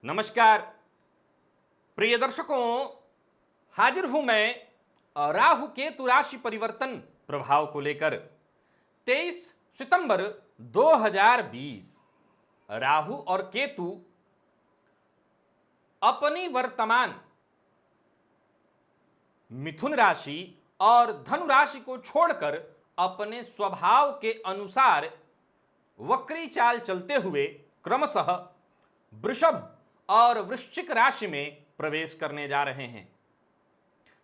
नमस्कार प्रिय दर्शकों, हाजिर हूं मैं राहु केतु राशि परिवर्तन प्रभाव को लेकर। 23 सितंबर 2020 राहु और केतु अपनी वर्तमान मिथुन राशि और धनु राशि को छोड़कर अपने स्वभाव के अनुसार वक्री चाल चलते हुए क्रमशः वृषभ और वृश्चिक राशि में प्रवेश करने जा रहे हैं।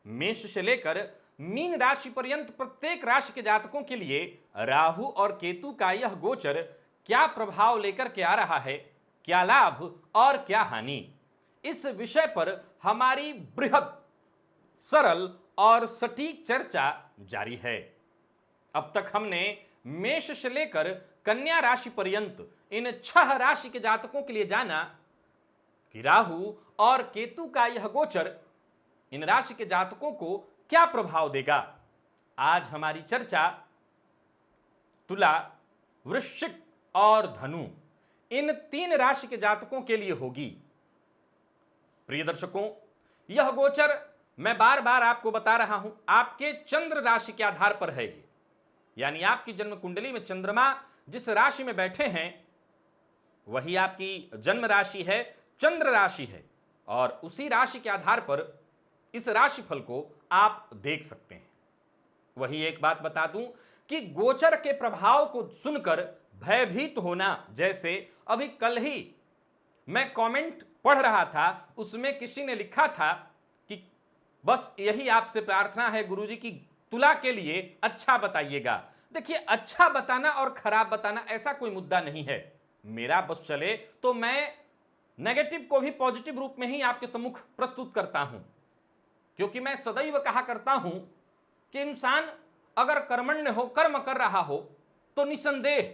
मेष से लेकर मीन राशि पर्यंत प्रत्येक राशि के जातकों के लिए राहु और केतु का यह गोचर क्या प्रभाव लेकर के आ रहा है, क्या लाभ और क्या हानि, इस विषय पर हमारी बृहद सरल और सटीक चर्चा जारी है। अब तक हमने मेष से लेकर कन्या राशि पर्यंत इन 6 राशि के जातकों के लिए जाना कि राहु और केतु का यह गोचर इन राशि के जातकों को क्या प्रभाव देगा। आज हमारी चर्चा तुला, वृश्चिक और धनु इन 3 राशि के जातकों के लिए होगी। प्रिय दर्शकों, यह गोचर मैं बार बार आपको बता रहा हूं, आपके चंद्र राशि के आधार पर है। यानी आपकी जन्म कुंडली में चंद्रमा जिस राशि में बैठे हैं वही आपकी जन्म राशि है, चंद्र राशि है, और उसी राशि के आधार पर इस राशिफल को आप देख सकते हैं। वही एक बात बता दूं कि गोचर के प्रभाव को सुनकर भयभीत होना, जैसे अभी कल ही मैं कमेंट पढ़ रहा था, उसमें किसी ने लिखा था कि बस यही आपसे प्रार्थना है गुरुजी की तुला के लिए अच्छा बताइएगा। देखिए, अच्छा बताना और खराब बताना ऐसा कोई मुद्दा नहीं है। मेरा बस चले तो मैं नेगेटिव को भी पॉजिटिव रूप में ही आपके सम्मुख प्रस्तुत करता हूं, क्योंकि मैं सदैव कहा करता हूं कि इंसान अगर कर्मण्य हो, कर्म कर रहा हो, तो निसंदेह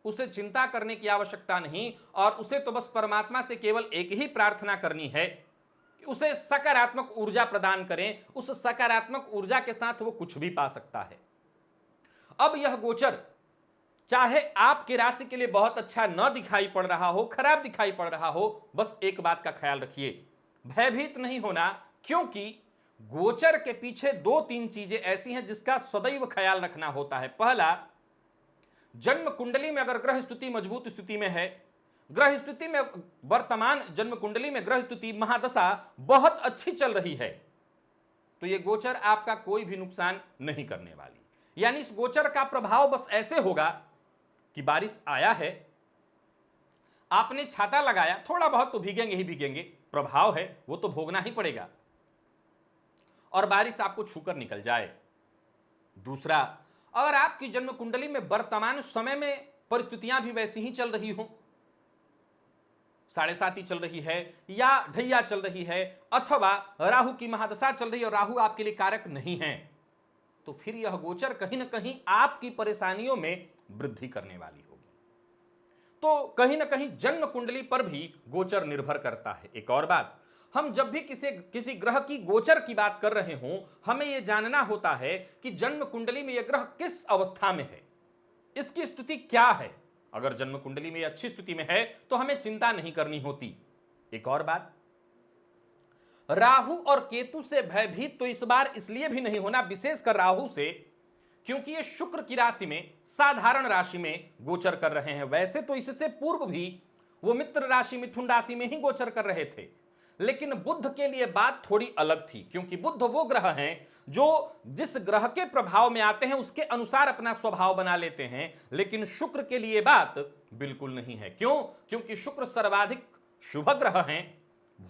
उसे चिंता करने की आवश्यकता नहीं, और उसे तो बस परमात्मा से केवल एक ही प्रार्थना करनी है कि उसे सकारात्मक ऊर्जा प्रदान करें। उस सकारात्मक ऊर्जा के साथ वो कुछ भी पा सकता है। अब यह गोचर चाहे आपकी राशि के लिए बहुत अच्छा न दिखाई पड़ रहा हो, खराब दिखाई पड़ रहा हो, बस एक बात का ख्याल रखिए, भयभीत नहीं होना, क्योंकि गोचर के पीछे 2-3 चीजें ऐसी हैं जिसका सदैव ख्याल रखना होता है। पहला, जन्म कुंडली में अगर ग्रह स्थिति मजबूत स्थिति में है, ग्रह स्थिति में वर्तमान जन्म कुंडली में ग्रह स्थिति महादशा बहुत अच्छी चल रही है, तो यह गोचर आपका कोई भी नुकसान नहीं करने वाली। यानी इस गोचर का प्रभाव बस ऐसे होगा कि बारिश आया है, आपने छाता लगाया, थोड़ा बहुत तो भीगेंगे ही भीगेंगे, प्रभाव है वो तो भोगना ही पड़ेगा, और बारिश आपको छूकर निकल जाए। दूसरा, अगर आपकी जन्म कुंडली में वर्तमान समय में परिस्थितियां भी वैसी ही चल रही हो, 7.5 चल रही है या ढैया चल रही है, अथवा राहु की महादशा चल रही है और राहु आपके लिए कारक नहीं है, तो फिर यह गोचर कहीं ना कहीं आपकी परेशानियों में वृद्धि करने वाली होगी। तो कहीं ना कहीं जन्म कुंडली पर भी गोचर निर्भर करता है। एक और बात, हम जब भी किसी ग्रह की गोचर की बात कर रहे हों, हमें यह जानना होता है कि जन्म कुंडली में यह ग्रह किस अवस्था में है, इसकी स्थिति क्या है। अगर जन्म कुंडली में अच्छी स्थिति में है तो हमें चिंता नहीं करनी होती। एक और बात, राहु और केतु से भयभीत तो इस बार इसलिए भी नहीं होना, विशेषकर राहु से, क्योंकि ये शुक्र की राशि में, साधारण राशि में गोचर कर रहे हैं। वैसे तो इससे पूर्व भी वो मित्र राशि मिथुन राशि में ही गोचर कर रहे थे, लेकिन बुध के लिए बात थोड़ी अलग थी, क्योंकि बुध वो ग्रह हैं जो जिस ग्रह के प्रभाव में आते हैं उसके अनुसार अपना स्वभाव बना लेते हैं, लेकिन शुक्र के लिए बात बिल्कुल नहीं है। क्यों? क्योंकि शुक्र सर्वाधिक शुभ ग्रह हैं,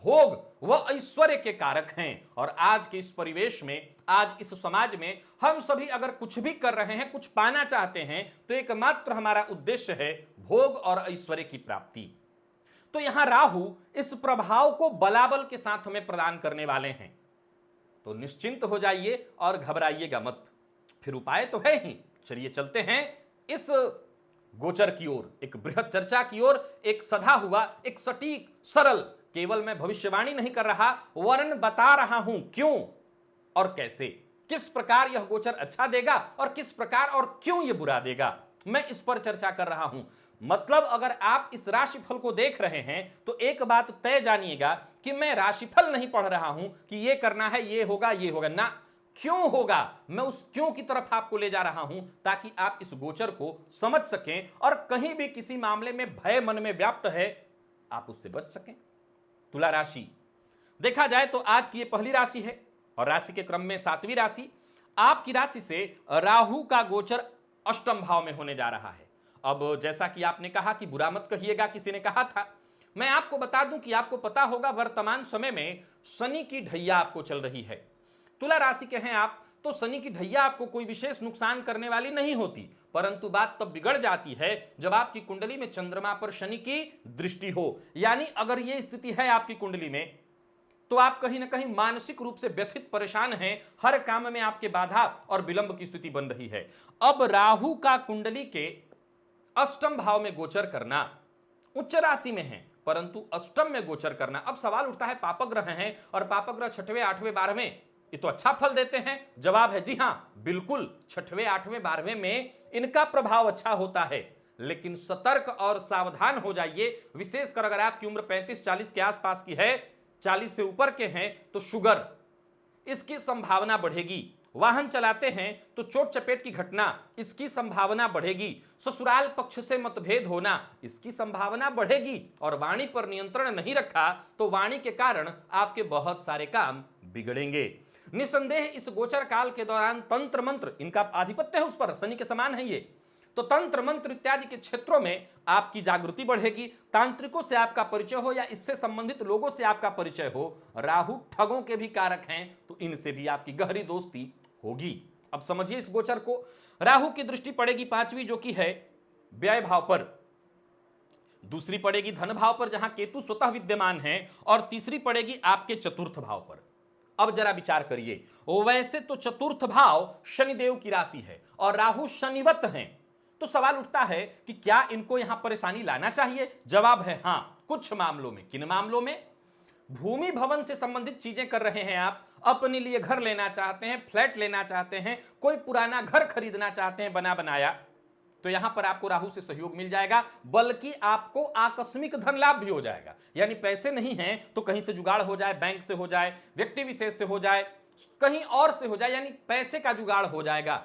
भोग व ऐश्वर्य के कारक हैं, और आज के इस परिवेश में, आज इस समाज में हम सभी अगर कुछ भी कर रहे हैं, कुछ पाना चाहते हैं, तो एकमात्र हमारा उद्देश्य है भोग और ऐश्वर्य की प्राप्ति। तो यहां राहु इस प्रभाव को बलाबल के साथ हमें प्रदान करने वाले हैं। तो निश्चिंत हो जाइए और घबराइएगा मत। फिर उपाय तो है ही। चलिए चलते हैं इस गोचर की ओर, एक बृहद चर्चा की ओर, एक सधा हुआ, एक सटीक, सरल, केवल मैं भविष्यवाणी नहीं कर रहा, वर्णन बता रहा हूं क्यों और कैसे, किस प्रकार यह गोचर अच्छा देगा और किस प्रकार और क्यों यह बुरा देगा, मैं इस पर चर्चा कर रहा हूं। मतलब अगर आप इस राशिफल को देख रहे हैं तो एक बात तय जानिएगा कि मैं राशिफल नहीं पढ़ रहा हूं कि ये करना है, ये होगा ना। क्यों होगा, मैं उस क्यों की तरफ आपको ले जा रहा हूं ताकि आप इस गोचर को समझ सकें और कहीं भी किसी मामले में भय मन में व्याप्त है आप उससे बच सकें। तुला राशि देखा जाए तो आज की ये पहली राशि है और राशि के क्रम में 7वीं राशि। आपकी राशि से राहु का गोचर अष्टम भाव में होने जा रहा है। अब जैसा कि आपने कहा कि बुरा मत कहिएगा, किसी ने कहा था, मैं आपको बता दूं कि आपको पता होगा वर्तमान समय में शनि की ढैया आपको चल रही है। तुला राशि के हैं आप तो शनि की ढैया आपको कोई विशेष नुकसान करने वाली नहीं होती, परंतु बात तब बिगड़ जाती है जब आपकी कुंडली में चंद्रमा पर शनि की दृष्टि हो। यानी अगर यह स्थिति है आपकी कुंडली में तो आप कहीं ना कहीं मानसिक रूप से व्यथित परेशान हैं, हर काम में आपके बाधा और विलंब की स्थिति बन रही है। अब राहु का कुंडली के अष्टम भाव में गोचर करना, उच्च राशि में है परंतु अष्टम में गोचर करना, अब सवाल उठता है पापग्रह हैं और पापग्रह 6वें 8वें 12वें ये तो अच्छा फल देते हैं। जवाब है जी हां, बिल्कुल 6वें 8वें 12वें में इनका प्रभाव अच्छा होता है, लेकिन सतर्क और सावधान हो जाइए। विशेषकर अगर आपकी उम्र 35-40 के आसपास की है, 40 से ऊपर के हैं तो शुगर इसकी संभावना बढ़ेगी। वाहन चलाते हैं तो चोट चपेट की घटना इसकी संभावना बढ़ेगी। ससुराल पक्ष से मतभेद होना इसकी संभावना बढ़ेगी। और वाणी पर नियंत्रण नहीं रखा तो वाणी के कारण आपके बहुत सारे काम बिगड़ेंगे। निसंदेह इस गोचर काल के दौरान तंत्र मंत्र, इनका आधिपत्य है उस पर, शनि के समान है ये, तो तंत्र मंत्र इत्यादि के क्षेत्रों में आपकी जागृति बढ़ेगी। तांत्रिकों से आपका परिचय हो या इससे संबंधित लोगों से आपका परिचय हो। राहु ठगों के भी कारक हैं तो इनसे भी आपकी गहरी दोस्ती होगी। अब समझिए इस गोचर को, राहु की दृष्टि पड़ेगी 5वीं जो कि है व्यय भाव पर, दूसरी पड़ेगी धन भाव पर जहां केतु स्वतः विद्यमान है, और तीसरी पड़ेगी आपके चतुर्थ भाव पर। अब जरा विचार करिए, वैसे तो चतुर्थ भाव शनिदेव की राशि है और राहु शनिवत हैं, तो सवाल उठता है कि क्या इनको यहां परेशानी लाना चाहिए? जवाब है हां, कुछ मामलों में। किन मामलों में? भूमि भवन से संबंधित चीजें कर रहे हैं आप, अपने लिए घर लेना चाहते हैं, फ्लैट लेना चाहते हैं, कोई पुराना घर खरीदना चाहते हैं बना बनाया, तो यहां पर आपको राहु से सहयोग मिल जाएगा, बल्कि आपको आकस्मिक धन लाभ भी हो जाएगा। यानी पैसे नहीं हैं तो कहीं से जुगाड़ हो जाए, बैंक से हो जाए, व्यक्ति विशेष से हो जाए, कहीं और से हो जाए, यानी पैसे का जुगाड़ हो जाएगा।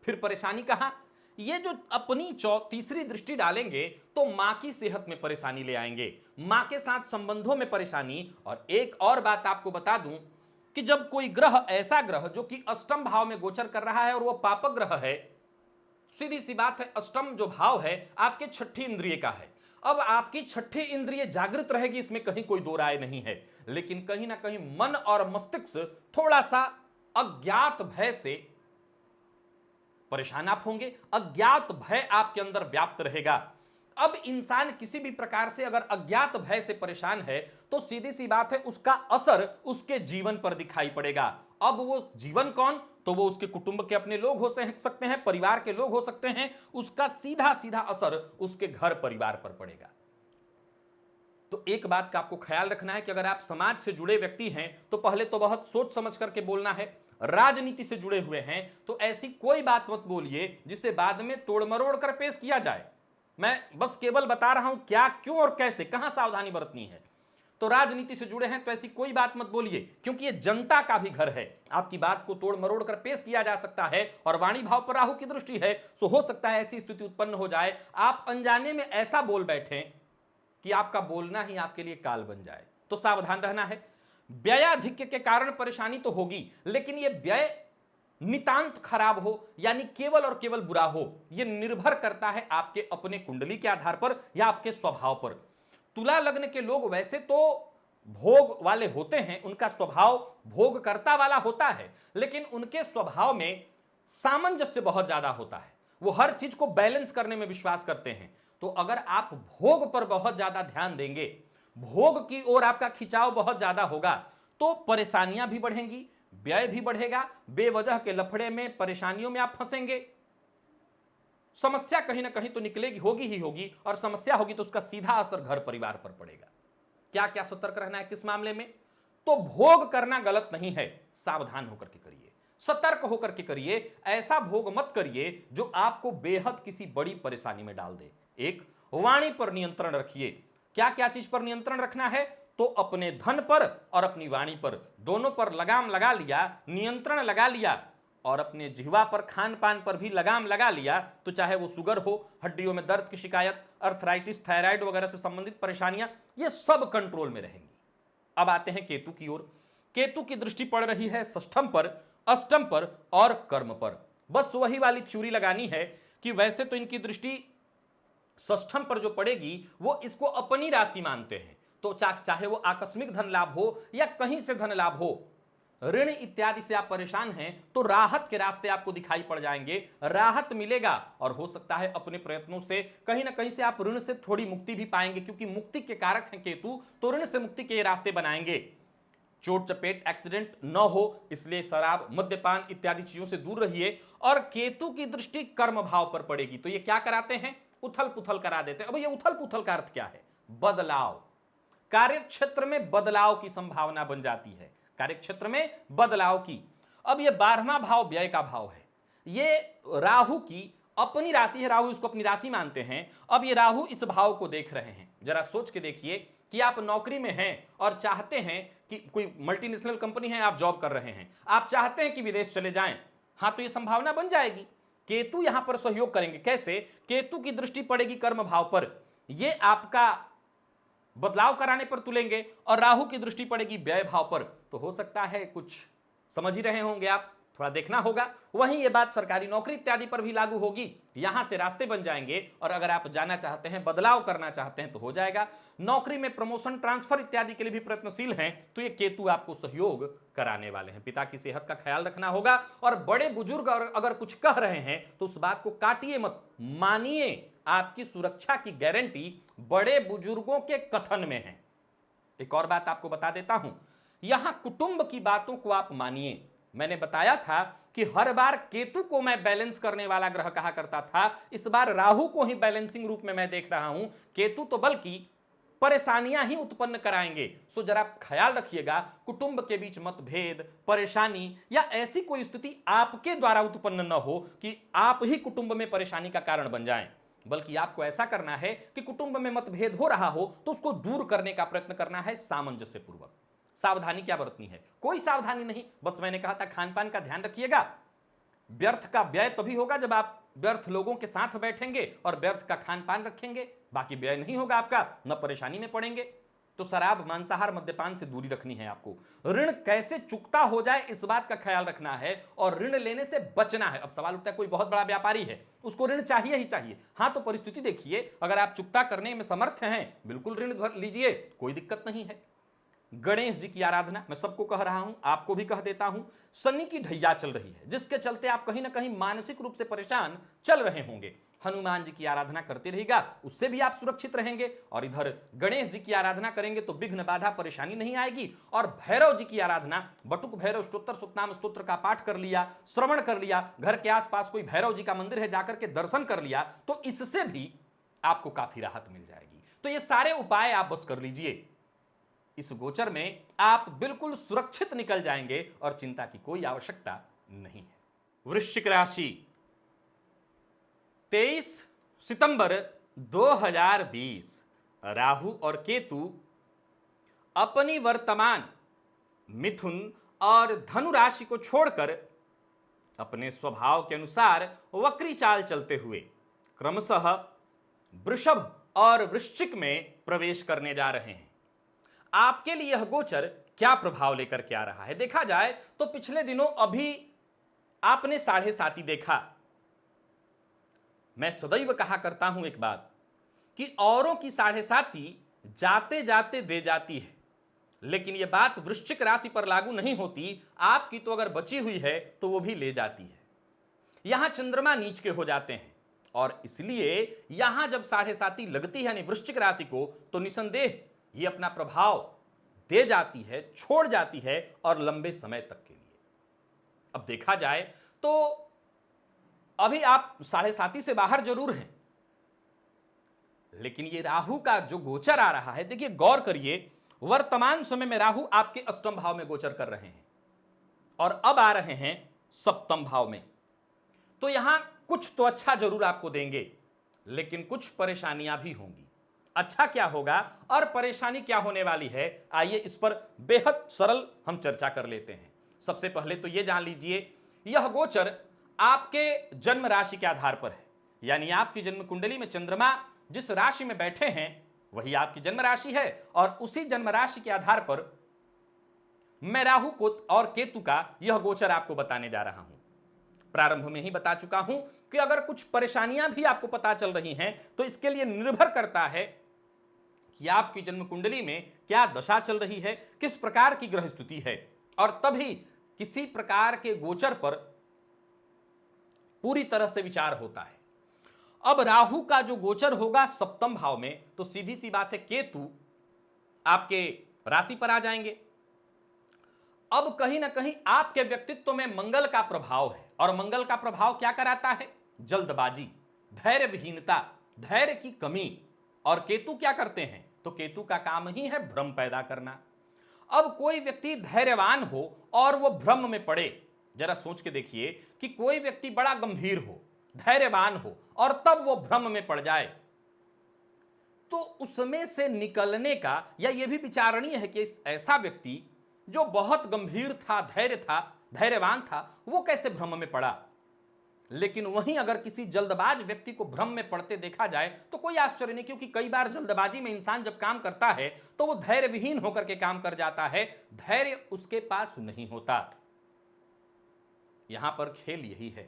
फिर परेशानी कहां? ये जो अपनी तीसरी दृष्टि डालेंगे तो मां की सेहत में परेशानी ले आएंगे, मां के साथ संबंधों में परेशानी। और एक और बात आपको बता दूं कि जब कोई ग्रह, ऐसा ग्रह जो कि अष्टम भाव में गोचर कर रहा है और वो पाप ग्रह है, सीधी सी बात है, अष्टम जो भाव है आपके छठी इंद्रिय का है। अब आपकी छठी इंद्रिय जागृत रहेगी, इसमें कहीं कोई दो राय नहीं है, लेकिन कहीं ना कहीं मन और मस्तिष्क थोड़ा सा अज्ञात भय से परेशान आप होंगे, अज्ञात भय आपके अंदर व्याप्त रहेगा। अब इंसान किसी भी प्रकार से अगर अज्ञात भय से परेशान है तो सीधी सी बात है उसका असर उसके जीवन पर दिखाई पड़ेगा। अब वो जीवन कौन? तो वो उसके कुटुंब के अपने लोग हो सकते हैं, परिवार के लोग हो सकते हैं, उसका सीधा सीधा असर उसके घर परिवार पर पड़ेगा। तो एक बात का आपको ख्याल रखना है कि अगर आप समाज से जुड़े व्यक्ति हैं तो पहले तो बहुत सोच समझ करके बोलना है। राजनीति से जुड़े हुए हैं तो ऐसी कोई बात मत बोलिए जिसे बाद में तोड़ मरोड़ कर पेश किया जाए। मैं बस केवल बता रहा हूं क्या, क्यों और कैसे, कहां सावधानी बरतनी है। तो राजनीति से जुड़े हैं तो ऐसी कोई बात मत बोलिए, क्योंकि ये जनता का भी घर है। आपकी बात को तोड़ मरोड़ कर पेश किया जा सकता है और वाणी भाव पर राहु की दृष्टि है, सो हो सकता है ऐसी स्थिति उत्पन्न हो जाए आप अनजाने में ऐसा बोल बैठे कि आपका बोलना ही आपके लिए काल बन जाए। तो सावधान रहना है। व्ययाधिक्य के कारण परेशानी तो होगी, लेकिन यह व्यय नितांत खराब हो यानी केवल और केवल बुरा हो, यह निर्भर करता है आपके अपने कुंडली के आधार पर या आपके स्वभाव पर। तुला लग्न के लोग वैसे तो भोग वाले होते हैं, उनका स्वभाव भोगकर्ता वाला होता है, लेकिन उनके स्वभाव में सामंजस्य बहुत ज्यादा होता है। वो हर चीज को बैलेंस करने में विश्वास करते हैं। तो अगर आप भोग पर बहुत ज्यादा ध्यान देंगे, भोग की ओर आपका खिंचाव बहुत ज्यादा होगा, तो परेशानियां भी बढ़ेंगी, व्यय भी बढ़ेगा, बेवजह के लफड़े में, परेशानियों में आप फंसेंगे। समस्या कहीं ना कहीं तो निकलेगी, होगी ही होगी, और समस्या होगी तो उसका सीधा असर घर परिवार पर पड़ेगा। क्या क्या सतर्क रहना है किस मामले में? तो भोग करना गलत नहीं है, सावधान होकर के करिए, सतर्क होकर के करिए। ऐसा भोग मत करिए जो आपको बेहद किसी बड़ी परेशानी में डाल दे। एक वाणी पर नियंत्रण रखिए। क्या क्या चीज पर नियंत्रण रखना है? तो अपने धन पर और अपनी वाणी पर, दोनों पर लगाम लगा लिया, नियंत्रण लगा लिया, और अपने जिह्वा पर, खान पान पर भी लगाम लगा लिया, तो चाहे वो शुगर हो, हड्डियों में दर्द की शिकायत, अर्थराइटिस, थायराइड वगैरह से संबंधित परेशानियां, ये सब कंट्रोल में रहेंगी। अब आते हैं केतु की ओर। केतु की दृष्टि पड़ रही है षष्ठम पर, अष्टम पर और कर्म पर। बस वही वाली थ्योरी लगानी है कि वैसे तो इनकी दृष्टि षष्ठम पर जो पड़ेगी वो इसको अपनी राशि मानते हैं, तो चाहे वो आकस्मिक धन लाभ हो या कहीं से धन लाभ हो, ऋण इत्यादि से आप परेशान हैं तो राहत के रास्ते आपको दिखाई पड़ जाएंगे, राहत मिलेगा, और हो सकता है अपने प्रयत्नों से कहीं ना कहीं से आप ऋण से थोड़ी मुक्ति भी पाएंगे, क्योंकि मुक्ति के कारक हैं केतु, तो ऋण से मुक्ति के रास्ते बनाएंगे। चोट चपेट एक्सीडेंट न हो, इसलिए शराब, मद्यपान इत्यादि चीजों से दूर रहिए। और केतु की दृष्टि कर्म भाव पर पड़ेगी, तो ये क्या कराते हैं? उथल पुथल करा देते हैं। अब ये उथल पुथल का अर्थ क्या है? बदलाव, कार्य क्षेत्र में बदलाव की संभावना बन जाती है, कार्य क्षेत्र में बदलाव की। अब ये 12वां भाव व्यय का भाव है, ये राहु की अपनी राशि है, राहु इसको अपनी राशि मानते हैं। अब ये राहु इस भाव को देख रहे हैं। जरा सोच के देखिए कि आप नौकरी में हैं और चाहते हैं कि कोई मल्टीनेशनल कंपनी है, आप जॉब कर रहे हैं, आप चाहते हैं कि विदेश चले जाएं, हाँ, तो ये संभावना बन जाएगी। केतु यहां पर सहयोग करेंगे। कैसे? केतु की दृष्टि पड़ेगी कर्म भाव पर, ये आपका बदलाव कराने पर तुलेंगे, और राहु की दृष्टि पड़ेगी व्यय भाव पर। तो हो सकता है कुछ समझ ही रहे होंगे आप, थोड़ा देखना होगा। वहीं ये बात सरकारी नौकरी इत्यादि पर भी लागू होगी, यहां से रास्ते बन जाएंगे, और अगर आप जाना चाहते हैं, बदलाव करना चाहते हैं तो हो जाएगा। नौकरी में प्रमोशन, ट्रांसफर इत्यादि के लिए भी प्रयत्नशील हैं, तो ये केतु आपको सहयोग कराने वाले हैं। पिता की सेहत का ख्याल रखना होगा, और बड़े बुजुर्ग अगर कुछ कह रहे हैं तो उस बात को काटिए मत, मानिए। आपकी सुरक्षा की गारंटी बड़े बुजुर्गों के कथन में है। एक और बात आपको बता देता हूं, यहां कुटुंब की बातों को आप मानिए। मैंने बताया था कि हर बार केतु को मैं बैलेंस करने वाला ग्रह कहा करता था, इस बार राहु को ही बैलेंसिंग रूप में मैं देख रहा हूं। केतु तो बल्कि परेशानियां ही उत्पन्न कराएंगे। सो जरा ख्याल रखिएगा, कुटुंब के बीच मतभेद, परेशानी या ऐसी कोई स्थिति आपके द्वारा उत्पन्न न हो कि आप ही कुटुंब में परेशानी का कारण बन जाएं, बल्कि आपको ऐसा करना है कि कुटुंब में मतभेद हो रहा हो तो उसको दूर करने का प्रयत्न करना है सामंजस्य पूर्वक। सावधानी क्या बरतनी है? कोई सावधानी नहीं, बस मैंने कहा था खान पान का ध्यान रखिएगा। व्यर्थ का व्यय तभी होगा जब आप व्यर्थ लोगों के साथ बैठेंगे और व्यर्थ का खान पान रखेंगे, बाकी व्यय नहीं होगा आपका, न परेशानी में पड़ेंगे। तो शराब, मांसाहार, मद्यपान से दूरी रखनी है आपको। ऋण कैसे चुकता हो जाए इस बात का ख्याल रखना है, और ऋण लेने से बचना है। अब सवाल उठता है, कोई बहुत बड़ा व्यापारी है, उसको ऋण चाहिए ही चाहिए, हाँ, तो परिस्थिति देखिए, अगर आप चुकता करने में समर्थ हैं, बिल्कुल ऋण लीजिए, कोई दिक्कत नहीं है। गणेश जी की आराधना, मैं सबको कह रहा हूं, आपको भी कह देता हूं, शनि की ढैया चल रही है, जिसके चलते आप कहीं ना कहीं मानसिक रूप से परेशान चल रहे होंगे। हनुमान जी की आराधना करते रहिएगा, उससे भी आप सुरक्षित रहेंगे। और इधर गणेश जी की आराधना करेंगे तो विघ्न बाधा परेशानी नहीं आएगी। और भैरव जी की आराधना, बटुक भैरव स्तोत्र, सतनाम स्तोत्र का पाठ कर लिया, श्रवण कर लिया, घर के आसपास कोई भैरव जी का मंदिर है जाकर के दर्शन कर लिया, तो इससे भी आपको काफी राहत मिल जाएगी। तो ये सारे उपाय आप बस कर लीजिए, इस गोचर में आप बिल्कुल सुरक्षित निकल जाएंगे और चिंता की कोई आवश्यकता नहीं है। वृश्चिक राशि, 23 सितंबर 2020 राहु और केतु अपनी वर्तमान मिथुन और धनु राशि को छोड़कर अपने स्वभाव के अनुसार वक्री चाल चलते हुए क्रमशः वृषभ और वृश्चिक में प्रवेश करने जा रहे हैं। आपके लिए यह गोचर क्या प्रभाव लेकर के आ रहा है? देखा जाए तो पिछले दिनों अभी आपने 7.5 देखा। मैं सदैव कहा करता हूं एक बात कि औरों की 7.5 जाते जाते दे जाती है, लेकिन यह बात वृश्चिक राशि पर लागू नहीं होती। आपकी तो अगर बची हुई है तो वो भी ले जाती है। यहां चंद्रमा नीच के हो जाते हैं, और इसलिए यहां जब 7.5 लगती है यानी वृश्चिक राशि को, तो निसंदेह ये अपना प्रभाव दे जाती है, छोड़ जाती है, और लंबे समय तक के लिए। अब देखा जाए तो अभी आप 7.5 से बाहर जरूर हैं, लेकिन ये राहु का जो गोचर आ रहा है, देखिए गौर करिए, वर्तमान समय में राहु आपके अष्टम भाव में गोचर कर रहे हैं और अब आ रहे हैं सप्तम भाव में। तो यहां कुछ तो अच्छा जरूर आपको देंगे, लेकिन कुछ परेशानियां भी होंगी। अच्छा क्या होगा और परेशानी क्या होने वाली है, आइए इस पर बेहद सरल हम चर्चा कर लेते हैं। सबसे पहले तो यह जान लीजिए, यह गोचर आपके जन्म राशि के आधार पर है, यानी आपकी जन्म कुंडली में चंद्रमा जिस राशि में बैठे हैं वही आपकी जन्म राशि है, और उसी जन्म राशि के आधार पर मैं राहु को और केतु का यह गोचर आपको बताने जा रहा हूं। प्रारंभ में ही बता चुका हूं कि अगर कुछ परेशानियां भी आपको पता चल रही हैं तो इसके लिए निर्भर करता है कि आपकी जन्म कुंडली में क्या दशा चल रही है, किस प्रकार की ग्रह स्थिति है, और तभी किसी प्रकार के गोचर पर पूरी तरह से विचार होता है। अब राहु का जो गोचर होगा सप्तम भाव में, तो सीधी सी बात है केतु आपके राशि पर आ जाएंगे। अब कहीं ना कहीं आपके व्यक्तित्व में मंगल का प्रभाव है, और मंगल का प्रभाव क्या कराता है? जल्दबाजी, धैर्य विहीनता, धैर्य की कमी। और केतु क्या करते हैं? तो केतु का काम ही है भ्रम पैदा करना। अब कोई व्यक्ति धैर्यवान हो और वो भ्रम में पड़े, जरा सोच के देखिए कि कोई व्यक्ति बड़ा गंभीर हो, धैर्यवान हो, और तब वो भ्रम में पड़ जाए, तो उसमें से निकलने का, या यह भी विचारणीय है कि ऐसा व्यक्ति जो बहुत गंभीर था, धैर्यवान था, वो कैसे भ्रम में पड़ा। लेकिन वहीं अगर किसी जल्दबाज व्यक्ति को भ्रम में पड़ते देखा जाए तो कोई आश्चर्य नहीं, क्योंकि कई बार जल्दबाजी में इंसान जब काम करता है तो वो धैर्य विहीन होकर के काम कर जाता है, धैर्य उसके पास नहीं होता। यहां पर खेल यही है।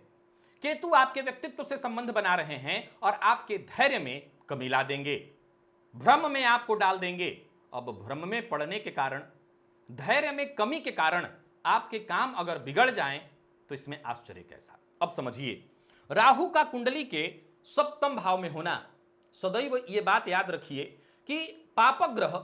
केतु आपके व्यक्तित्व से संबंध बना रहे हैं और आपके धैर्य में कमी ला देंगे, भ्रम में आपको डाल देंगे। अब भ्रम में पड़ने के कारण, धैर्य में कमी के कारण आपके काम अगर बिगड़ जाएं तो इसमें आश्चर्य कैसा। अब समझिए, राहु का कुंडली के सप्तम भाव में होना, सदैव यह बात याद रखिए कि पापक ग्रह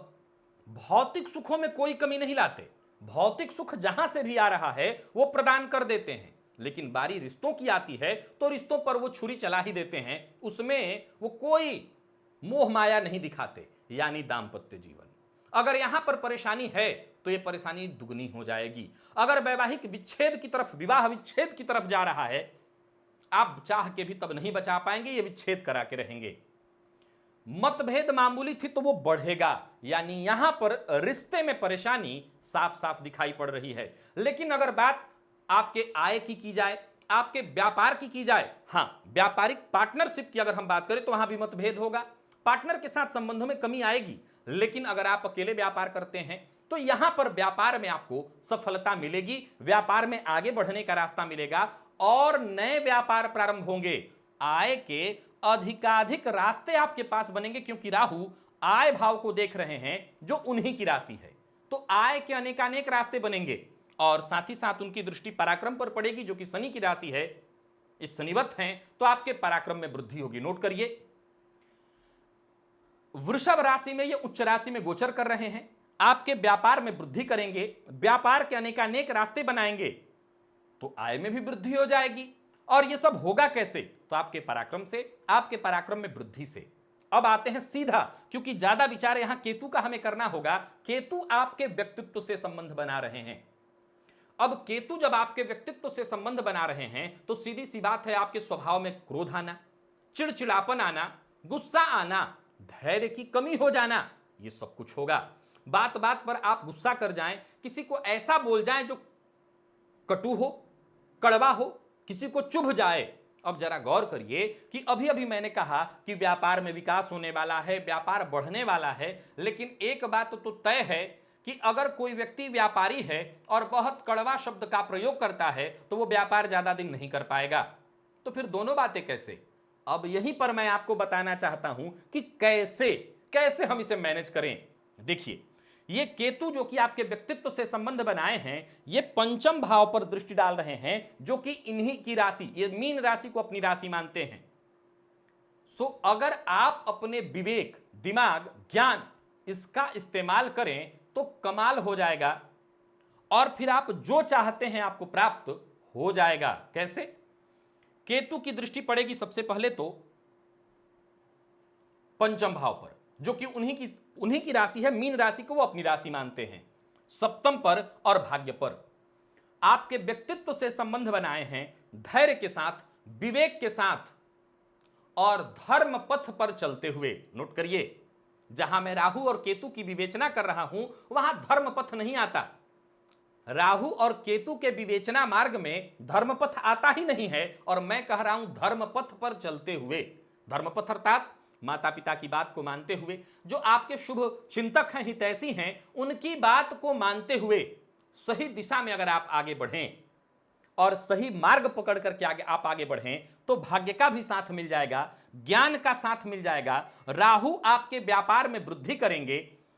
भौतिक सुखों में कोई कमी नहीं लाते। भौतिक सुख जहां से भी आ रहा है वो प्रदान कर देते हैं, लेकिन बारी रिश्तों की आती है तो रिश्तों पर वो छुरी चला ही देते हैं। उसमें वो कोई मोह माया नहीं दिखाते, यानी दाम्पत्य जीवन। अगर यहां पर परेशानी है तो यह परेशानी दुगनी हो जाएगी। अगर वैवाहिक विच्छेद की तरफ, विवाह विच्छेद की तरफ जा रहा है, आप चाह के भी तब नहीं बचा पाएंगे, ये विच्छेद करा के रहेंगे। मतभेद मामूली थी तो वो बढ़ेगा, यानी यहां पर रिश्ते में परेशानी साफ साफ दिखाई पड़ रही है। लेकिन अगर बात आपके आय की जाए, आपके व्यापार की जाए, हां, व्यापारिक पार्टनरशिप की अगर हम बात करें तो वहां भी मतभेद होगा, पार्टनर के साथ संबंधों में कमी आएगी। लेकिन अगर आप अकेले व्यापार करते हैं तो यहां पर व्यापार में आपको सफलता मिलेगी, व्यापार में आगे बढ़ने का रास्ता मिलेगा और नए व्यापार प्रारंभ होंगे। आय के अधिकाधिक रास्ते आपके पास बनेंगे, क्योंकि राहु आय भाव को देख रहे हैं जो उन्हीं की राशि है, तो आय के अनेकानेक रास्ते बनेंगे। और साथ ही साथ उनकी दृष्टि पराक्रम पर पड़ेगी जो कि शनि की राशि है, इस शनिवत हैं, तो आपके पराक्रम में वृद्धि होगी। नोट करिए, वृषभ राशि में ये उच्च राशि में गोचर कर रहे हैं, आपके व्यापार में वृद्धि करेंगे, व्यापार के अनेकानेक रास्ते बनाएंगे, तो आय में भी वृद्धि हो जाएगी। और ये सब होगा कैसे? तो आपके पराक्रम से, आपके पराक्रम में वृद्धि से। अब आते हैं सीधा, क्योंकि ज्यादा विचार यहां केतु का हमें करना होगा। केतु आपके व्यक्तित्व से संबंध बना रहे हैं। अब केतु जब आपके व्यक्तित्व से संबंध बना रहे हैं तो सीधी सी बात है, आपके स्वभाव में क्रोध आना, चिड़चिड़ापन आना, गुस्सा आना, धैर्य की कमी हो जाना, ये सब कुछ होगा। बात बात पर आप गुस्सा कर जाएं, किसी को ऐसा बोल जाएं जो कटु हो, कड़वा हो, किसी को चुभ जाए। अब जरा गौर करिए कि अभी अभी मैंने कहा कि व्यापार में विकास होने वाला है, व्यापार बढ़ने वाला है, लेकिन एक बात तो तय है कि अगर कोई व्यक्ति व्यापारी है और बहुत कड़वा शब्द का प्रयोग करता है तो वो व्यापार ज्यादा दिन नहीं कर पाएगा। तो फिर दोनों बातें कैसे? अब यहीं पर मैं आपको बताना चाहता हूं कि कैसे हम इसे मैनेज करें। देखिए, ये केतु जो कि आपके व्यक्तित्व से संबंध बनाए हैं, ये पंचम भाव पर दृष्टि डाल रहे हैं, जो कि इन्हीं की राशि, ये मीन राशि को अपनी राशि मानते हैं। सो अगर आप अपने विवेक, दिमाग, ज्ञान, इसका इस्तेमाल करें तो कमाल हो जाएगा, और फिर आप जो चाहते हैं आपको प्राप्त हो जाएगा। कैसे? केतु की दृष्टि पड़ेगी सबसे पहले तो पंचम भाव पर, जो कि उन्हीं की राशि है, मीन राशि को वो अपनी राशि मानते हैं। सप्तम पर और भाग्य पर आपके व्यक्तित्व से संबंध बनाए हैं, धैर्य के साथ, विवेक के साथ, और धर्म पथ पर चलते हुए, नोट करिए, जहां मैं राहु और केतु की विवेचना कर रहा हूं वहां धर्म पथ नहीं आता। राहु और केतु के विवेचना मार्ग में धर्मपथ आता ही नहीं है, और मैं कह रहा हूं धर्मपथ पर चलते हुए। धर्मपथ अर्थात माता पिता की बात को मानते हुए, जो आपके शुभ चिंतक हैं, हितैषी हैं, उनकी बात को मानते हुए सही दिशा में अगर आप आगे बढ़ें और सही मार्ग पकड़ करके आप आगे बढ़ें तो भाग्य का भी साथ मिल जाएगा, ज्ञान का साथ मिल जाएगा। राहु आपके व्यापार में वृद्धि करेंगे,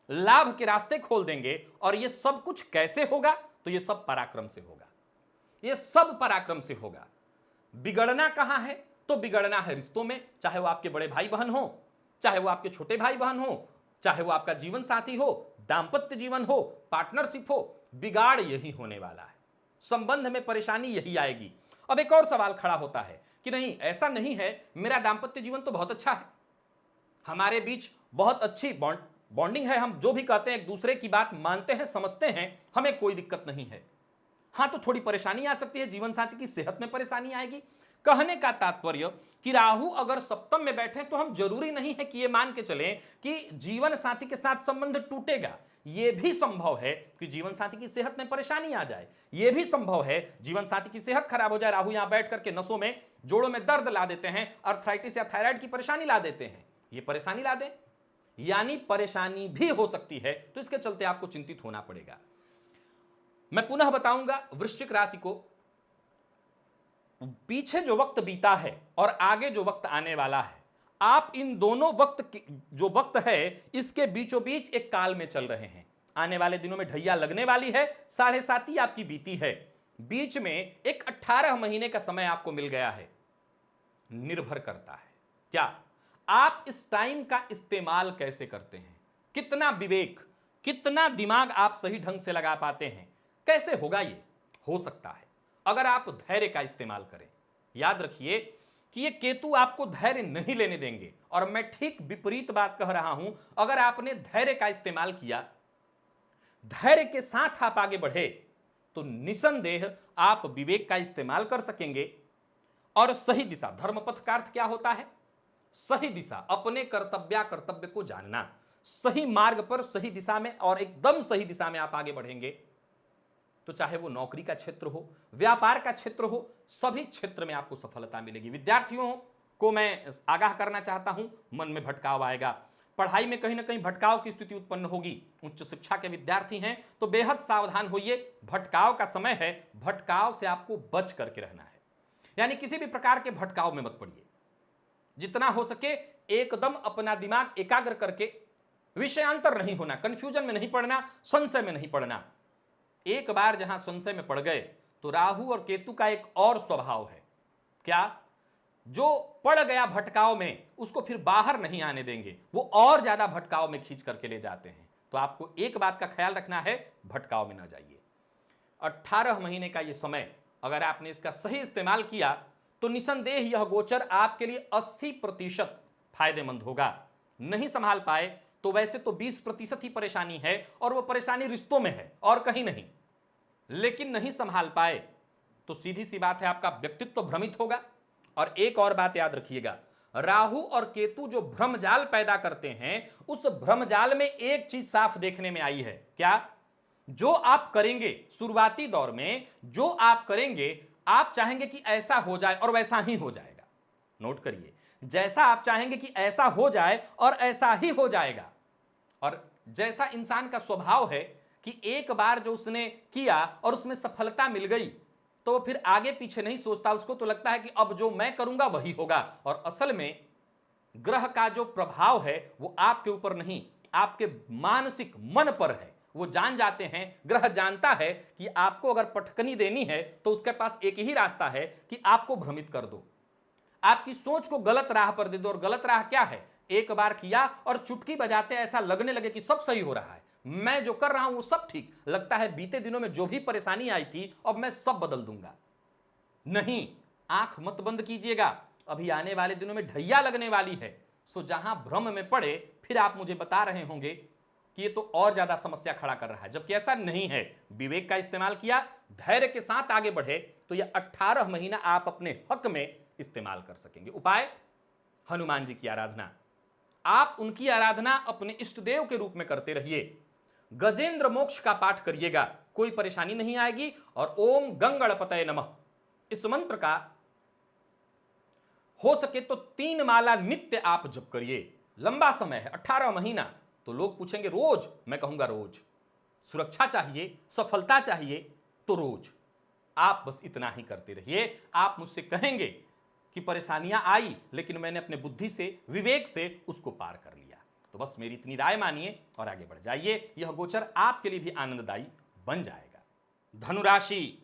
लाभ के रास्ते खोल देंगे, और यह सब कुछ कैसे होगा? तो यह सब पराक्रम से होगा, यह सब पराक्रम से होगा। बिगड़ना कहां है? तो बिगड़ना है रिश्तों में, चाहे वो आपके बड़े भाई बहन हो, चाहे वो आपके छोटे भाई बहन हो, चाहे वो आपका जीवन साथी हो, दांपत्य जीवन हो, पार्टनरशिप हो। बिगाड़ यही होने वाला है, संबंध में परेशानी यही आएगी। अब एक और सवाल खड़ा होता है कि नहीं, ऐसा नहीं है, मेरा दांपत्य जीवन तो बहुत अच्छा है, हमारे बीच बहुत अच्छी बॉन्डिंग है, हम जो भी कहते हैं एक दूसरे की बात मानते हैं, समझते हैं, हमें कोई दिक्कत नहीं है। हां, तो थोड़ी परेशानी आ सकती है, जीवन साथी की सेहत में परेशानी आएगी। कहने का तात्पर्य कि राहु अगर सप्तम में बैठे तो हम जरूरी नहीं है कि यह मान के चलें कि जीवन साथी के साथ संबंध टूटेगा। यह भी संभव है कि जीवन साथी की सेहत में परेशानी आ जाए, यह भी संभव है जीवन साथी की सेहत खराब हो जाए। राहु यहां बैठ करके नसों में, जोड़ों में दर्द ला देते हैं, अर्थराइटिस या थायराइड की परेशानी ला देते हैं, यह परेशानी ला दे, यानी परेशानी भी हो सकती है। तो इसके चलते आपको चिंतित होना पड़ेगा। मैं पुनः बताऊंगा, वृश्चिक राशि को पीछे जो वक्त बीता है और आगे जो वक्त आने वाला है, आप इन दोनों वक्त जो वक्त है इसके बीचों बीच एक काल में चल रहे हैं। आने वाले दिनों में ढैया लगने वाली है, 7.5 आपकी बीती है, बीच में एक 18 महीने का समय आपको मिल गया है। निर्भर करता है क्या आप इस टाइम का इस्तेमाल कैसे करते हैं, कितना विवेक, कितना दिमाग आप सही ढंग से लगा पाते हैं। कैसे होगा ये? हो सकता है अगर आप धैर्य का इस्तेमाल करें। याद रखिए कि ये केतु आपको धैर्य नहीं लेने देंगे, और मैं ठीक विपरीत बात कह रहा हूं। अगर आपने धैर्य का इस्तेमाल किया, धैर्य के साथ आप आगे बढ़े, तो निसंदेह आप विवेक का इस्तेमाल कर सकेंगे और सही दिशा। धर्मपथ का अर्थ क्या होता है? सही दिशा, अपने कर्तव्य को जानना, सही मार्ग पर, सही दिशा में, और एकदम सही दिशा में आप आगे बढ़ेंगे तो चाहे वो नौकरी का क्षेत्र हो, व्यापार का क्षेत्र हो, सभी क्षेत्र में आपको सफलता मिलेगी। विद्यार्थियों को मैं आगाह करना चाहता हूं, मन में भटकाव आएगा, पढ़ाई में कहीं ना कहीं भटकाव की स्थिति उत्पन्न होगी। उच्च शिक्षा के विद्यार्थी हैं तो बेहद सावधान होइए, भटकाव का समय है, भटकाव से आपको बच करके रहना है, यानी किसी भी प्रकार के भटकाव में मत पड़िए। जितना हो सके एकदम अपना दिमाग एकाग्र करके, विषयांतर नहीं होना, कंफ्यूजन में नहीं पड़ना, संशय में नहीं पड़ना। एक बार जहां संशय में पड़ गए तो राहु और केतु का एक और स्वभाव है, क्या? जो पड़ गया भटकाव में उसको फिर बाहर नहीं आने देंगे, वो और ज्यादा भटकाव में खींच करके ले जाते हैं। तो आपको एक बात का ख्याल रखना है, भटकाव में ना जाइए। 18 महीने का ये समय अगर आपने इसका सही इस्तेमाल किया तो निसंदेह यह गोचर आपके लिए 80% फायदेमंद होगा। नहीं संभाल पाए तो वैसे तो 20% ही परेशानी है, और वो परेशानी रिश्तों में है और कहीं नहीं। लेकिन नहीं संभाल पाए तो सीधी सी बात है, आपका व्यक्तित्व भ्रमित होगा। और एक और बात याद रखिएगा, राहु और केतु जो भ्रमजाल पैदा करते हैं, उस भ्रमजाल में एक चीज साफ देखने में आई है, क्या? जो आप करेंगे शुरुआती दौर में, जो आप करेंगे, आप चाहेंगे कि ऐसा हो जाए और वैसा ही हो जाएगा। नोट करिए, जैसा आप चाहेंगे कि ऐसा हो जाए और ऐसा ही हो जाएगा। और जैसा इंसान का स्वभाव है कि एक बार जो उसने किया और उसमें सफलता मिल गई तो वो फिर आगे पीछे नहीं सोचता, उसको तो लगता है कि अब जो मैं करूंगा वही होगा। और असल में ग्रह का जो प्रभाव है वो आपके ऊपर नहीं, आपके मानसिक मन पर है। वो जान जाते हैं, ग्रह जानता है कि आपको अगर पटकनी देनी है तो उसके पास एक ही रास्ता है कि आपको भ्रमित कर दो, आपकी सोच को गलत राह पर दे दो। और गलत राह क्या है? एक बार किया और चुटकी बजाते ऐसा लगने लगे कि सब सही हो रहा है, मैं जो कर रहा हूं वो सब ठीक लगता है, बीते दिनों में जो भी परेशानी आई थी अब मैं सब बदल दूंगा। नहीं, आंख मत बंद कीजिएगा, अभी आने वाले दिनों में ढैया लगने वाली है। सो जहां भ्रम में पड़े फिर आप मुझे बता रहे होंगे कि ये तो और ज्यादा समस्या खड़ा कर रहा है, जबकि ऐसा नहीं है। विवेक का इस्तेमाल किया, धैर्य के साथ आगे बढ़े तो यह 18 महीना आप अपने हक में इस्तेमाल कर सकेंगे। उपाय हनुमान जी की आराधना। आप उनकी आराधना अपने इष्ट देव के रूप में करते रहिए। गजेंद्र मोक्ष का पाठ करिएगा, कोई परेशानी नहीं आएगी। और ओम गंगणपतये नमः इस मंत्र का हो सके तो 3 माला नित्य आप जप करिए। लंबा समय है, 18 महीना, तो लोग पूछेंगे रोज, मैं कहूंगा रोज। सुरक्षा चाहिए, सफलता चाहिए तो रोज। आप बस इतना ही करते रहिए। आप मुझसे कहेंगे कि परेशानियां आई, लेकिन मैंने अपने बुद्धि से, विवेक से उसको पार कर लिया। तो बस मेरी इतनी राय मानिए और आगे बढ़ जाइए। यह गोचर आपके लिए भी आनंददायी बन जाएगा। धनुराशि,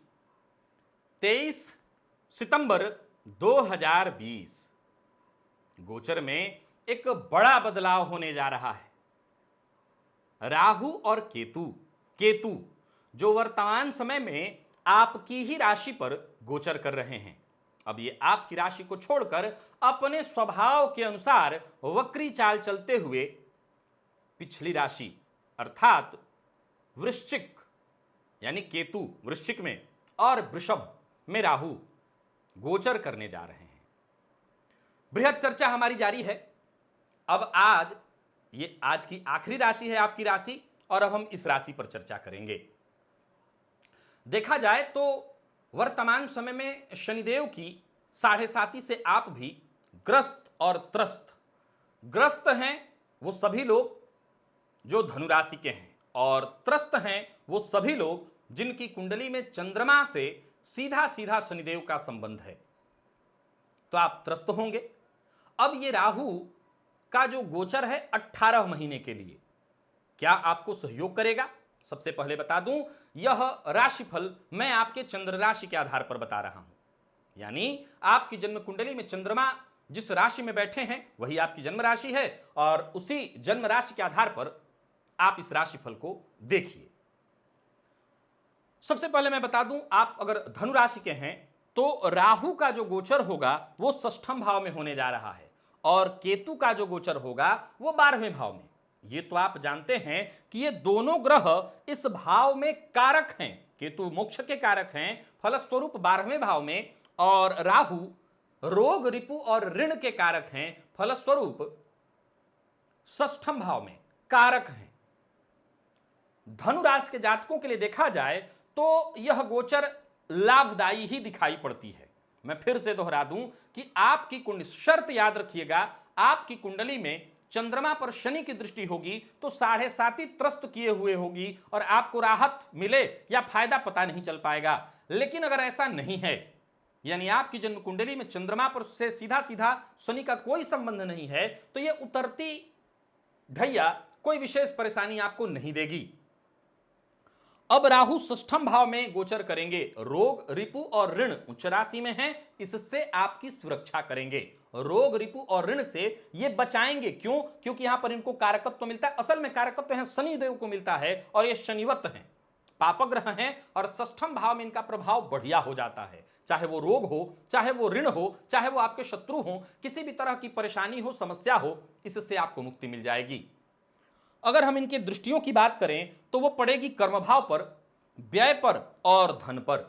23 सितंबर 2020 गोचर में एक बड़ा बदलाव होने जा रहा है। राहु और केतु जो वर्तमान समय में आपकी ही राशि पर गोचर कर रहे हैं, अब ये आपकी राशि को छोड़कर अपने स्वभाव के अनुसार वक्री चाल चलते हुए पिछली राशि अर्थात वृश्चिक यानी केतु वृश्चिक में और वृषभ में राहु गोचर करने जा रहे हैं। बृहद चर्चा हमारी जारी है। अब आज की आखिरी राशि है आपकी राशि, और अब हम इस राशि पर चर्चा करेंगे। देखा जाए तो वर्तमान समय में शनिदेव की 7.5 से आप भी ग्रस्त और त्रस्त। ग्रस्त हैं वो सभी लोग जो धनुराशि के हैं, और त्रस्त हैं वो सभी लोग जिनकी कुंडली में चंद्रमा से सीधा सीधा शनिदेव का संबंध है। तो आप त्रस्त होंगे। अब ये राहु का जो गोचर है 18 महीने के लिए, क्या आपको सहयोग करेगा? सबसे पहले बता दूं, यह राशिफल मैं आपके चंद्र राशि के आधार पर बता रहा हूं। यानी आपकी जन्म कुंडली में चंद्रमा जिस राशि में बैठे हैं वही आपकी जन्म राशि है, और उसी जन्म राशि के आधार पर आप इस राशिफल को देखिए। सबसे पहले मैं बता दूं, आप अगर धनु राशि के हैं तो राहु का जो गोचर होगा वो षष्ठम भाव में होने जा रहा है, और केतु का जो गोचर होगा वो 12वें भाव में। ये तो आप जानते हैं कि ये दोनों ग्रह इस भाव में कारक हैं। केतु मोक्ष के कारक हैं, फलस्वरूप 12वें भाव में, और राहु रोग रिपु और ऋण के कारक हैं, फलस्वरूप षष्ठम भाव में कारक हैं। धनु राशि के जातकों के लिए देखा जाए तो यह गोचर लाभदायी ही दिखाई पड़ती है। मैं फिर से दोहरा दूं कि आपकी कुंडली, शर्त याद रखिएगा, आपकी कुंडली में चंद्रमा पर शनि की दृष्टि होगी तो 7.5 त्रस्त किए हुए होगी, और आपको राहत मिले या फायदा पता नहीं चल पाएगा। लेकिन अगर ऐसा नहीं है, यानी आपकी जन्म कुंडली में चंद्रमा पर से सीधा सीधा शनि का कोई संबंध नहीं है, तो यह उतरती ढैया कोई विशेष परेशानी आपको नहीं देगी। अब राहु षष्ठम भाव में गोचर करेंगे, रोग रिपु और ऋण उच्च राशि में हैं, इससे आपकी सुरक्षा करेंगे। रोग रिपु और ऋण से ये बचाएंगे। क्यों? क्योंकि यहां पर इनको कारकत्व मिलता है। असल में कारकत्व है शनिदेव को मिलता है, और ये शनिवत हैं, पापग्रह हैं, और षष्ठम भाव में इनका प्रभाव बढ़िया हो जाता है। चाहे वो रोग हो, चाहे वो ऋण हो, चाहे वो आपके शत्रु हो, किसी भी तरह की परेशानी हो, समस्या हो, इससे आपको मुक्ति मिल जाएगी। अगर हम इनके दृष्टियों की बात करें तो वो पड़ेगी कर्मभाव पर, व्यय पर और धन पर।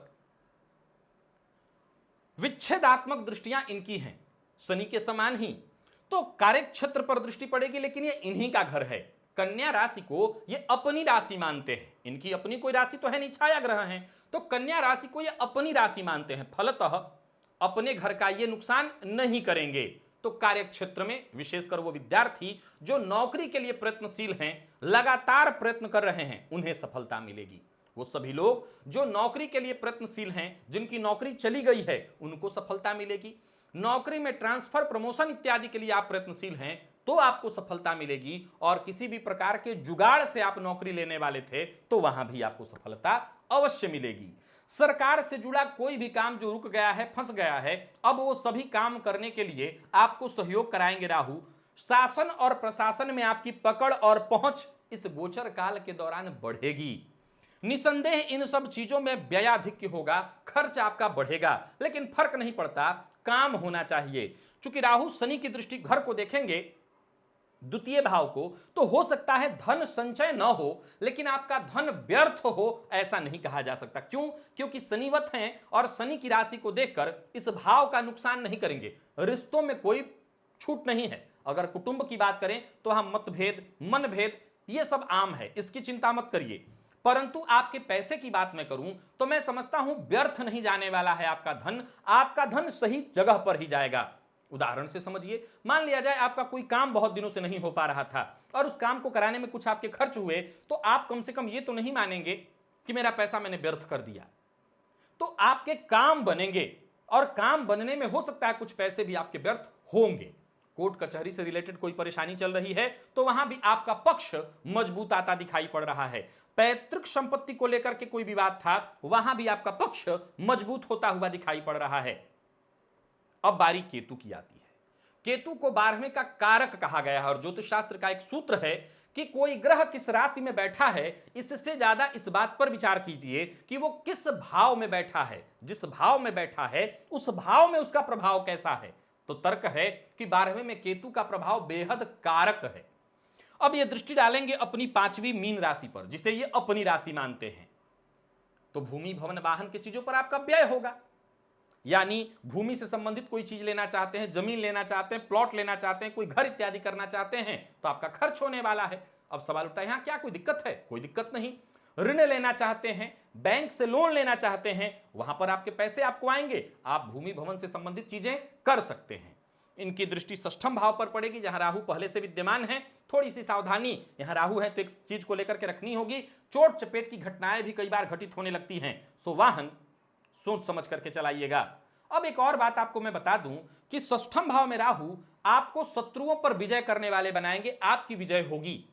विच्छेदात्मक दृष्टियां इनकी हैं, शनि के समान ही। तो कार्य क्षेत्र पर दृष्टि पड़ेगी, लेकिन ये इन्हीं का घर है। कन्या राशि को ये अपनी राशि मानते हैं। इनकी अपनी कोई राशि तो है नहीं, छाया ग्रह हैं, तो कन्या राशि को ये अपनी राशि मानते हैं। फलतः अपने घर का ये नुकसान नहीं करेंगे। तो कार्य क्षेत्र में विशेषकर वो विद्यार्थी जो नौकरी के लिए प्रयत्नशील हैं, लगातार प्रयत्न कर रहे हैं, उन्हें सफलता मिलेगी। वो सभी लोग जो नौकरी के लिए प्रयत्नशील हैं, जिनकी नौकरी चली गई है, उनको सफलता मिलेगी। नौकरी में ट्रांसफर, प्रमोशन इत्यादि के लिए आप प्रयत्नशील हैं तो आपको सफलता मिलेगी। और किसी भी प्रकार के जुगाड़ से आप नौकरी लेने वाले थे तो वहां भी आपको सफलता अवश्य मिलेगी। सरकार से जुड़ा कोई भी काम जो रुक गया है, फंस गया है, अब वो सभी काम करने के लिए आपको सहयोग कराएंगे राहु। शासन और प्रशासन में आपकी पकड़ और पहुंच इस गोचर काल के दौरान बढ़ेगी। निसंदेह इन सब चीजों में व्ययाधिक्य होगा, खर्च आपका बढ़ेगा, लेकिन फर्क नहीं पड़ता, काम होना चाहिए। चूंकि राहु शनि की दृष्टि घर को देखेंगे, द्वितीय भाव को, तो हो सकता है धन संचय न हो, लेकिन आपका धन व्यर्थ हो ऐसा नहीं कहा जा सकता। क्यों? क्योंकि शनिवत हैं और शनि की राशि को देखकर इस भाव का नुकसान नहीं करेंगे। रिश्तों में कोई छूट नहीं है। अगर कुटुंब की बात करें तो हम मतभेद, मनभेद, ये सब आम है, इसकी चिंता मत करिए। परंतु आपके पैसे की बात मैं करूं तो मैं समझता हूं व्यर्थ नहीं जाने वाला है आपका धन सही जगह पर ही जाएगा। उदाहरण से समझिए, मान लिया जाए आपका कोई काम बहुत दिनों से नहीं हो पा रहा था और उस काम को कराने में कुछ आपके खर्च हुए, तो आप कम से कम ये तो नहीं मानेंगे कि मेरा पैसा मैंने व्यर्थ कर दिया। तो आपके काम बनेंगे और काम बनने में हो सकता है कुछ पैसे भी आपके व्यर्थ होंगे। कोर्ट कचहरी से रिलेटेड कोई परेशानी चल रही है तो वहां भी आपका पक्ष मजबूत आता दिखाई पड़ रहा है। पैतृक संपत्ति को लेकर के कोई विवाद था, वहां भी आपका पक्ष मजबूत होता हुआ दिखाई पड़ रहा है। अब बारी केतु की आती है। केतु को 12वें का कारक कहा गया है और ज्योतिष शास्त्र का एक सूत्र है कि कोई ग्रह किस राशि में बैठा है, इससे ज्यादा इस बात पर विचार कीजिए कि वो किस भाव में बैठा है। जिस भाव में बैठा है उस भाव में उसका प्रभाव कैसा है। तो तर्क है कि 12वें में केतु का प्रभाव बेहद कारक है। अब ये दृष्टि डालेंगे अपनी 5वीं मीन राशि पर, जिसे ये अपनी राशि मानते हैं। तो भूमि, भवन, वाहन की चीजों पर आपका व्यय होगा। यानी भूमि से संबंधित कोई चीज लेना चाहते हैं, जमीन लेना चाहते हैं, प्लॉट लेना चाहते हैं, कोई घर इत्यादि करना चाहते हैं, तो आपका खर्च होने वाला है। अब सवाल उठता है यहां क्या कोई दिक्कत है? कोई दिक्कत नहीं। ऋण लेना चाहते हैं, बैंक से लोन लेना चाहते हैं, वहां पर आपके पैसे आपको आएंगे, आप भूमि भवन से संबंधित चीजें कर सकते हैं। इनकी दृष्टि षष्ठम भाव पर पड़ेगी जहां राहु पहले से विद्यमान है। थोड़ी सी सावधानी, यहां राहु है तो एक चीज को लेकर के रखनी होगी, चोट चपेट की घटनाएं भी कई बार घटित होने लगती हैं, सो वाहन सोच समझ करके चलाइएगा। अब एक और बात आपको मैं बता दूं कि षष्ठम भाव में राहु आपको शत्रुओं पर विजय करने वाले बनाएंगे, आपकी विजय होगी।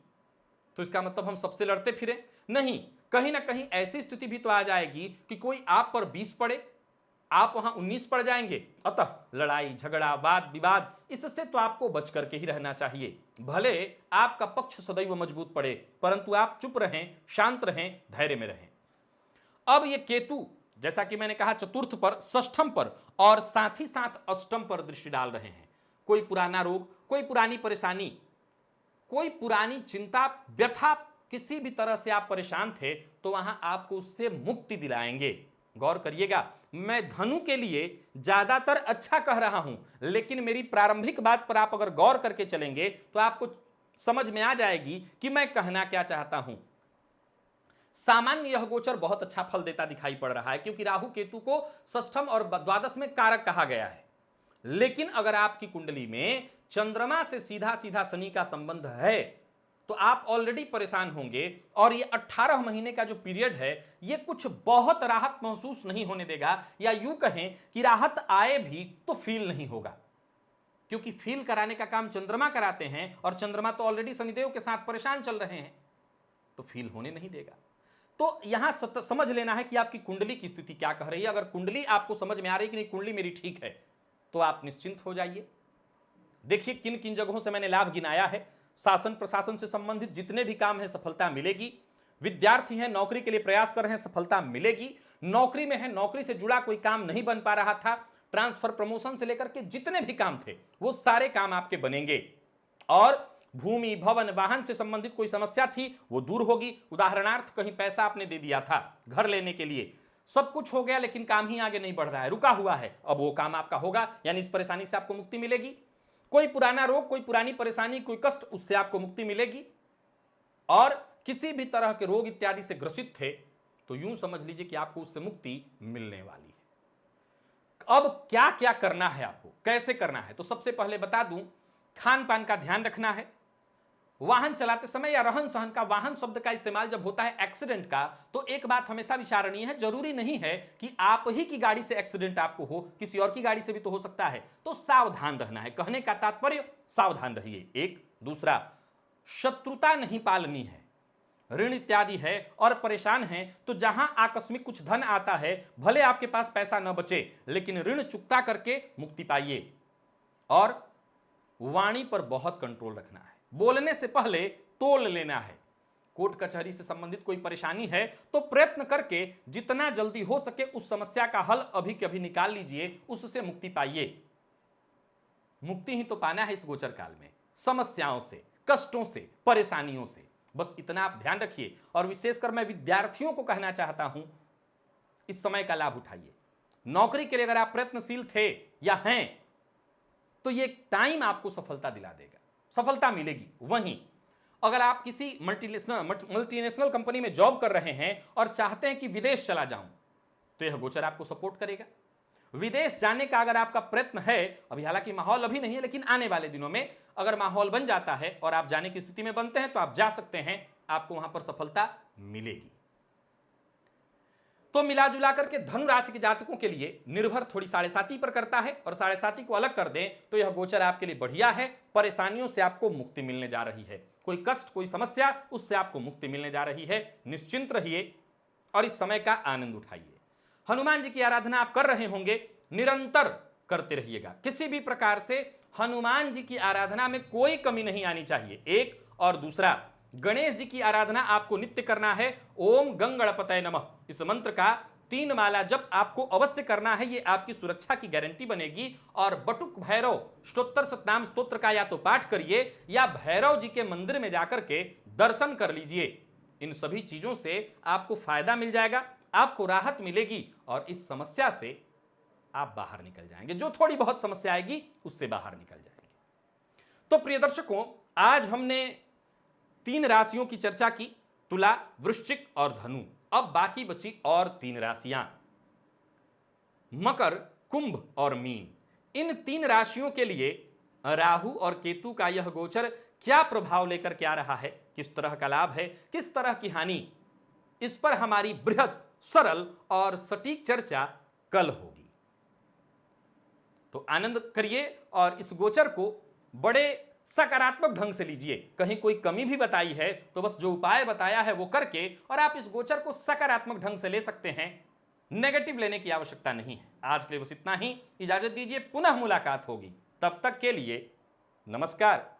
तो इसका मतलब हम सबसे लड़ते फिरे नहीं, कहीं ना कहीं ऐसी स्थिति भी तो आ जाएगी कि कोई आप पर 20 पड़े, आप वहां 19 पड़ जाएंगे। अतः लड़ाई झगड़ा वाद विवाद, इससे तो आपको बच करके ही रहना चाहिए। भले आपका पक्ष सदैव मजबूत पड़े, परंतु आप चुप रहें, शांत रहें, धैर्य में रहें। अब ये केतु जैसा कि मैंने कहा चतुर्थ पर, षष्ठम पर और साथ ही साथ अष्टम पर दृष्टि डाल रहे हैं। कोई पुराना रोग, कोई पुरानी परेशानी, कोई पुरानी चिंता, व्यथा, किसी भी तरह से आप परेशान थे तो वहां आपको उससे मुक्ति दिलाएंगे। गौर करिएगा, मैं धनु के लिए ज्यादातर अच्छा कह रहा हूं, लेकिन मेरी प्रारंभिक बात पर आप अगर गौर करके चलेंगे तो आपको समझ में आ जाएगी कि मैं कहना क्या चाहता हूं। सामान्य यह गोचर बहुत अच्छा फल देता दिखाई पड़ रहा है क्योंकि राहु केतु को षष्ठम और द्वादश में कारक कहा गया है। लेकिन अगर आपकी कुंडली में चंद्रमा से सीधा सीधा शनि का संबंध है तो आप ऑलरेडी परेशान होंगे और ये 18 महीने का जो पीरियड है ये कुछ बहुत राहत महसूस नहीं होने देगा, या यूं कहें कि राहत आए भी तो फील नहीं होगा, क्योंकि फील कराने का काम चंद्रमा कराते हैं और चंद्रमा तो ऑलरेडी शनिदेव के साथ परेशान चल रहे हैं, तो फील होने नहीं देगा। तो यहां समझ लेना है कि आपकी कुंडली की स्थिति क्या कह रही है। अगर कुंडली आपको समझ में आ रही है कि नहीं कुंडली मेरी ठीक है तो आप निश्चिंत हो जाइए। देखिए किन किन जगहों से मैंने लाभ गिनाया है। शासन प्रशासन से संबंधित जितने भी काम है सफलता मिलेगी। विद्यार्थी हैं, नौकरी के लिए प्रयास कर रहे हैं, सफलता मिलेगी। नौकरी में है, नौकरी से जुड़ा कोई काम नहीं बन पा रहा था, ट्रांसफर प्रमोशन से लेकर के जितने भी काम थे वो सारे काम आपके बनेंगे। और भूमि भवन वाहन से संबंधित कोई समस्या थी वो दूर होगी। उदाहरणार्थ कहीं पैसा आपने दे दिया था घर लेने के लिए, सब कुछ हो गया लेकिन काम ही आगे नहीं बढ़ रहा है, रुका हुआ है, अब वो काम आपका होगा, यानी इस परेशानी से आपको मुक्ति मिलेगी। कोई पुराना रोग, कोई पुरानी परेशानी, कोई कष्ट, उससे आपको मुक्ति मिलेगी। और किसी भी तरह के रोग इत्यादि से ग्रसित थे तो यूं समझ लीजिए कि आपको उससे मुक्ति मिलने वाली है। अब क्या क्या करना है आपको, कैसे करना है, तो सबसे पहले बता दूं, खान पान का ध्यान रखना है। वाहन चलाते समय या रहन सहन का, वाहन शब्द का इस्तेमाल जब होता है एक्सीडेंट का, तो एक बात हमेशा विचारणीय है, जरूरी नहीं है कि आप ही की गाड़ी से एक्सीडेंट आपको हो, किसी और की गाड़ी से भी तो हो सकता है, तो सावधान रहना है। कहने का तात्पर्य सावधान रहिए। एक दूसरा, शत्रुता नहीं पालनी है। ऋण इत्यादि है और परेशान हैं तो जहां आकस्मिक कुछ धन आता है, भले आपके पास पैसा न बचे लेकिन ऋण चुकता करके मुक्ति पाइए। और वाणी पर बहुत कंट्रोल रखना है, बोलने से पहले तोल लेना है। कोर्ट कचहरी से संबंधित कोई परेशानी है तो प्रयत्न करके जितना जल्दी हो सके उस समस्या का हल अभी के अभी निकाल लीजिए, उससे मुक्ति पाइए। मुक्ति ही तो पाना है इस गोचर काल में, समस्याओं से, कष्टों से, परेशानियों से। बस इतना आप ध्यान रखिए। और विशेषकर मैं विद्यार्थियों को कहना चाहता हूं, इस समय का लाभ उठाइए। नौकरी के लिए अगर आप प्रयत्नशील थे या हैं तो ये टाइम आपको सफलता दिला देगा, सफलता मिलेगी। वहीं अगर आप किसी मल्टीनेशनल कंपनी में जॉब कर रहे हैं और चाहते हैं कि विदेश चला जाऊं, तो यह गोचर आपको सपोर्ट करेगा। विदेश जाने का अगर आपका प्रयत्न है, अभी हालांकि माहौल अभी नहीं है, लेकिन आने वाले दिनों में अगर माहौल बन जाता है और आप जाने की स्थिति में बनते हैं, तो आप जा सकते हैं, आपको वहां पर सफलता मिलेगी। तो मिला जुला करके धनु राशि के जातकों के लिए निर्भर थोड़ी 7.5 पर करता है, और 7.5 को अलग कर दें तो यह गोचर आपके लिए बढ़िया है। परेशानियों से आपको मुक्ति मिलने जा रही है, कोई कष्ट कोई समस्या, उससे आपको मुक्ति मिलने जा रही है। निश्चिंत रहिए और इस समय का आनंद उठाइए। हनुमान जी की आराधना आप कर रहे होंगे, निरंतर करते रहिएगा। किसी भी प्रकार से हनुमान जी की आराधना में कोई कमी नहीं आनी चाहिए, एक। और दूसरा, गणेश जी की आराधना आपको नित्य करना है। ओम गंगणपतये नमः इस मंत्र का 3 माला जप आपको अवश्य करना है, यह आपकी सुरक्षा की गारंटी बनेगी। और बटुक भैरव स्तोत्र सतनाम स्तोत्र का या तो पाठ करिए या भैरव जी के मंदिर में जाकर के दर्शन कर लीजिए। इन सभी चीजों से आपको फायदा मिल जाएगा, आपको राहत मिलेगी और इस समस्या से आप बाहर निकल जाएंगे। जो थोड़ी बहुत समस्या आएगी उससे बाहर निकल जाएंगे। तो प्रिय दर्शकों, आज हमने 3 राशियों की चर्चा की, तुला, वृश्चिक और धनु। अब बाकी बची और 3 राशियां, मकर, कुंभ और मीन। इन 3 राशियों के लिए राहु और केतु का यह गोचर क्या प्रभाव लेकर के आ रहा है, किस तरह का लाभ है, किस तरह की हानि, इस पर हमारी बृहद, सरल और सटीक चर्चा कल होगी। तो आनंद करिए और इस गोचर को बड़े सकारात्मक ढंग से लीजिए। कहीं कोई कमी भी बताई है तो बस जो उपाय बताया है वो करके, और आप इस गोचर को सकारात्मक ढंग से ले सकते हैं, नेगेटिव लेने की आवश्यकता नहीं है। आज के लिए बस इतना ही, इजाजत दीजिए, पुनः मुलाकात होगी। तब तक के लिए नमस्कार।